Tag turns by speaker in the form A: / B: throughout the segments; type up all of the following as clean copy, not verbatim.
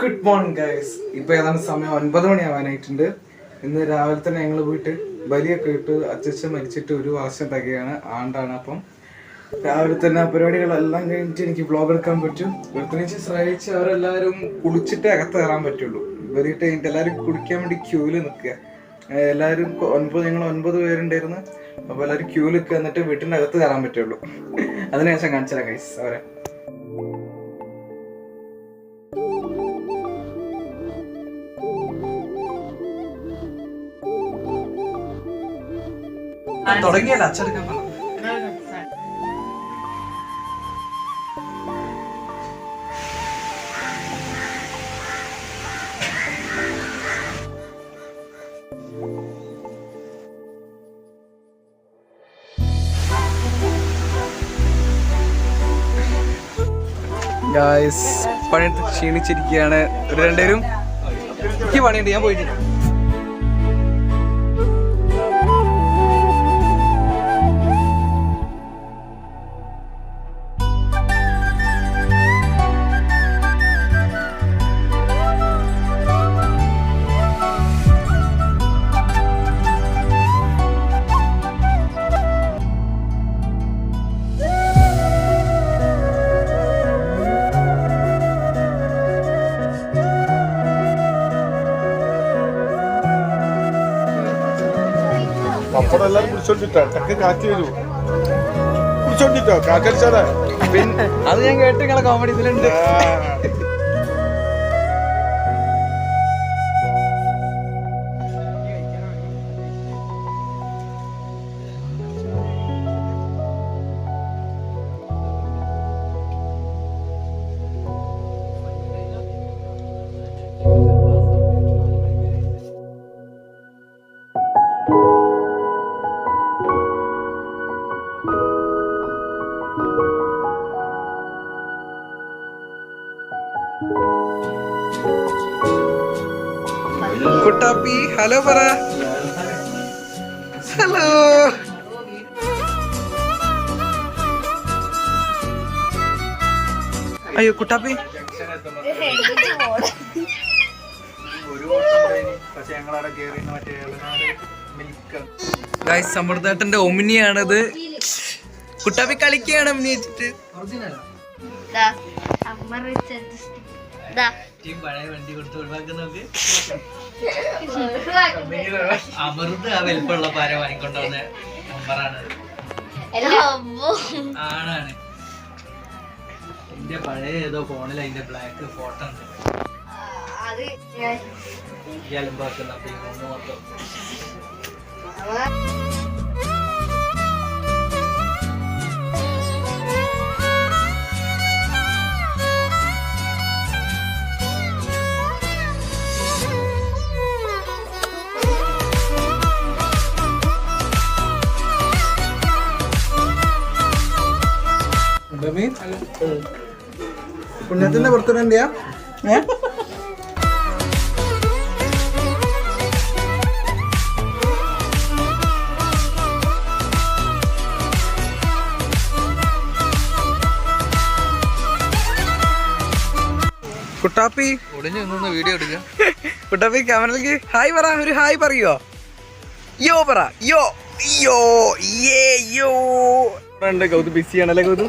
A: Good morning guys. ഇപ്പൊ ഏതാണ്ട് സമയം 9 മണിയാവാനായിട്ടുണ്ട്. ഇന്ന് രാവിലെ തന്നെ ഞങ്ങൾ പോയിട്ട് ബലിയൊക്കെ ഇട്ട് അച്ഛൻ മരിച്ചിട്ട് 1 വർഷം തികയാണ്, ആണ്ടാണ്. അപ്പം രാവിലെ തന്നെ പരിപാടികളെല്ലാം കഴിഞ്ഞിട്ട് എനിക്ക് വ്ളോഗ് എടുക്കാൻ പറ്റും. വെളുപ്പിനേച്ച് ശ്രമിച്ച് അവരെല്ലാവരും കുളിച്ചിട്ടേ അകത്ത് കയറാൻ പറ്റുള്ളൂ. ബലിയിട്ട് കഴിഞ്ഞിട്ട് എല്ലാവരും കുടിക്കാൻ വേണ്ടി ക്യൂവിൽ നിൽക്കുക. എല്ലാവരും ഞങ്ങൾ 9 പേരുണ്ടായിരുന്നു. അപ്പോൾ എല്ലാവരും ക്യൂവിൽ നിൽക്കുക, എന്നിട്ട് വീട്ടിൻ്റെ അകത്ത് കയറാൻ പറ്റുള്ളൂ. അതിനുശേഷം കാണിച്ചാൽ ഗൈസ് അവരെ. തുടങ്ങിയല്ല അച്ചെടുക്കാൻ പറഞ്ഞു. ഗായ്സ് പണിയെടുത്ത് ക്ഷീണിച്ചിരിക്കുകയാണ്. ഒരു രണ്ടുപേരും എനിക്ക് പണിയുണ്ട്, ഞാൻ പോയിട്ട്.
B: അപ്പോഴെല്ലാരും കുടിച്ചോണ്ടിട്ടോ ടക്ക് കാറ്റ് വരൂ, കുടിച്ചോണ്ടിട്ടോ കാറ്റടിച്ചാലേ.
A: പിന്നെ അത് ഞാൻ കേട്ട് നിങ്ങളെ കോമഡി ഇതിലുണ്ട്. കുട്ടാപ്പി ഹലോ പറ. ഹലോ. അയ്യോ കുട്ടാപ്പി ഗൈസ്, സമൃദ്ധേട്ടന്റെ ഒമിനിയാണിത്. കുട്ടാപ്പി കളിക്കുകയാണ് ഒമിനി വെച്ചിട്ട്.
C: പഴയ വണ്ടി കൊടുത്ത് ഒഴിവാക്കുന്നൊക്കെ അമൃത് ആ വലിപ്പമുള്ള പാര വാങ്ങിക്കൊണ്ടുവന്ന നമ്പറാണ്. ആണാണ് എന്റെ പഴയ ഏതോ ഫോണിൽ അതിന്റെ ബ്ലാക്ക് ഫോട്ടോ ഉണ്ട്. അലമ്പാക്കുന്ന മൊത്തം.
A: പുണ്യത്തിന്റെ ബർത്ത്ഡേ എന്തിയാ? കുട്ടാപ്പി
C: ഒടിഞ്ഞു നിന്ന് വീഡിയോ എടുക്കുക.
A: കുട്ടാപ്പി ക്യാമറയിലേക്ക് ഹായ് പറ. ഒരു ഹായ് പറയോ? യോ പറ. യോ യോ യേ യോ. ഗൗതു ബിസിയാണല്ലേ Gauthu?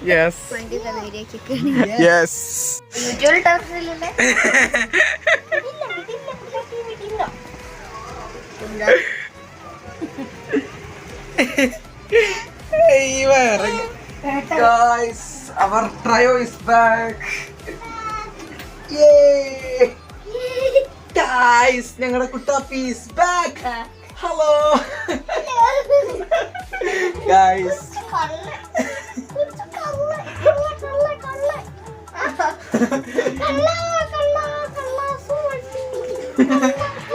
A: Yes yes. Guys, our trio is back. Yay! Guys, ഞങ്ങളുടെ കുട്ടാപ്പി is back. Hello. Guys.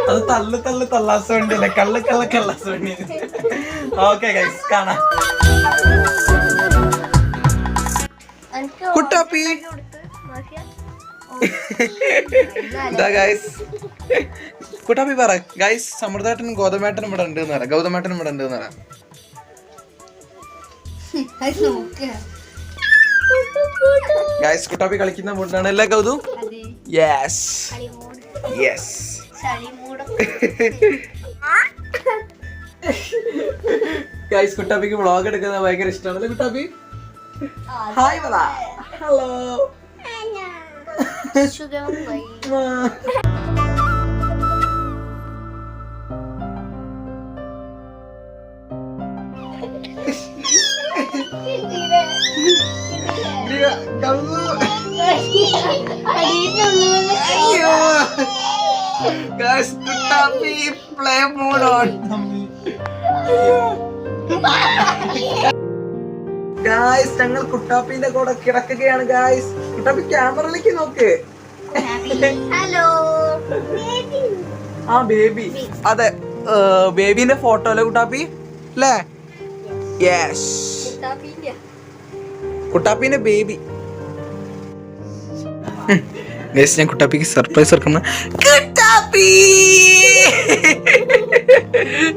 A: അത് തള്ളാസ് വണ്ടിയല്ലേ, കള്ളാസ് വണ്ടി. ഓക്കെ ഗൈസ്, കാണാം. കുട്ടാപ്പി കുട്ടാപ്പി പറ. ഗൈസ്, സമൃദ്ധേട്ടനും ഗൗതമേട്ടനും ഇവിടെ ഉണ്ട് എന്ന് പറ. ഗൗതമേട്ടനും ഇവിടെ ഉണ്ട് എന്ന് പറ. ഗൈസ്, കുട്ടാപ്പി കളിക്കുന്ന മൂടാണ് അല്ലേ ഗൗതു?
C: Yes yes. ഗൈസ്, കുട്ടാപ്പിക്ക് വ്ളോഗ് എടുക്കുന്നത് ഭയങ്കര ഇഷ്ടമാണല്ലേ കുട്ടാപ്പി? ഹായ് പറ. Hello. Guys, kuttapi play mode on. Guys, ഞങ്ങൾ കുട്ടാപ്പിന്റെ കൂടെ കിടക്കുകയാണ്. ഗായ്സ്, കുട്ടാപ്പി ക്യാമറയിലേക്ക് നോക്ക്.
D: ഹലോ
C: ആ ബേബി, അതെ ബേബിന്റെ ഫോട്ടോ അല്ലേ കുട്ടാപ്പി അല്ലേ? Yes, കുട്ടാപ്പിന്റെ baby. ഗൈസ്, ഞാൻ കുട്ടാപ്പിക്ക് സർപ്രൈസ് കൊടുക്കുന്ന കുട്ടാപ്പി.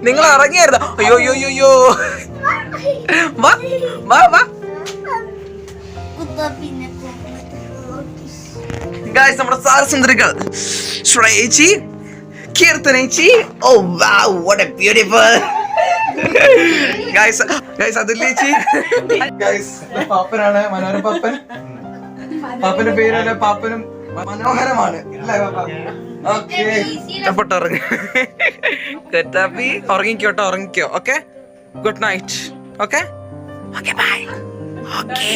C: നിങ്ങൾ ഇറങ്ങിയായിരുന്നോ? അയ്യോ അയ്യോ അയ്യോ, വാ വാ വാ. ഗൈസ്, നമ്മുടെ സാരസുന്ദരികൾ ശ്രേയച്ചി, കീർത്തനേച്ചി. Oh wow, what a beautiful. Guys guys അതില്ലേച്ചി. ഗൈസ്, പാപ്പനാണ് മനോഹര പാപ്പൻ. പാപ്പന്റെ പേരല്ല, പാപ്പനും മനോഹരമാണ് അല്ലേ പാപ്പ? ഓക്കെ, ഇഷ്ടപ്പെട്ടോ? കുട്ടാപ്പി ഉറങ്ങിക്കോട്ടോ, ഉറങ്ങിക്കോ. Okay, good night. Okay okay bye. Okay.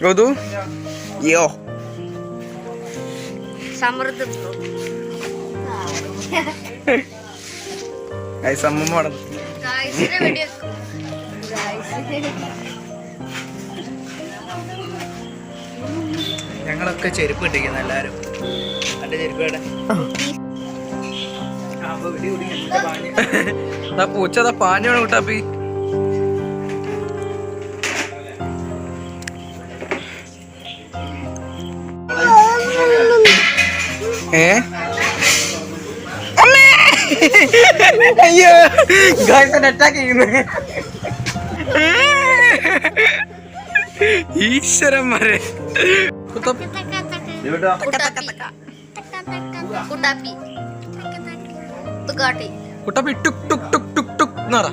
C: Gothu yo
D: സമൃദ്ധ
C: അമ്മ ഞങ്ങളൊക്കെ ചെരുപ്പ് ഇട്ടിരിക്കുന്നു എല്ലാരും. എന്റെ ചെരുപ്പ് പൂച്ചതാ പാഞ്ഞാണ് കുട്ടാപ്പി. അയ്യോ ഗായ്സ് അറ്റാക്ക് ചെയ്യുന്നു. ഈശ്വരന്മാരെ. കുട്ടാപ്പി കുട്ടാപ്പി ടുക് ടുക് ടുക് ടുക് ടുക് എന്ന് പറ.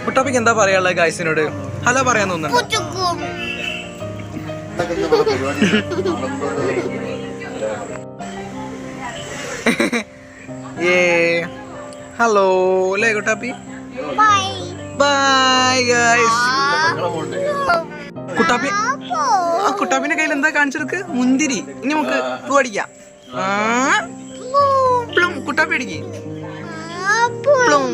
C: കുട്ടാപ്പിക്ക് എന്താ പറയാനുള്ളത് ഗായ്സിനോട്? ഹലോ പറയാൻ തോന്നുന്നുണ്ട്. ഹലോ അല്ലേ കുട്ടാപ്പി? Bye guys. കുട്ടാപ്പി ആ കുട്ടാപ്പിന്റെ കയ്യിൽ എന്താ കാണിച്ചെടുക്ക്? മുന്തിരി. ഇനി നമുക്ക് പൂ അടിക്കാം. പ്ലും കുട്ടാപ്പി അടിക്ക് പ്ലും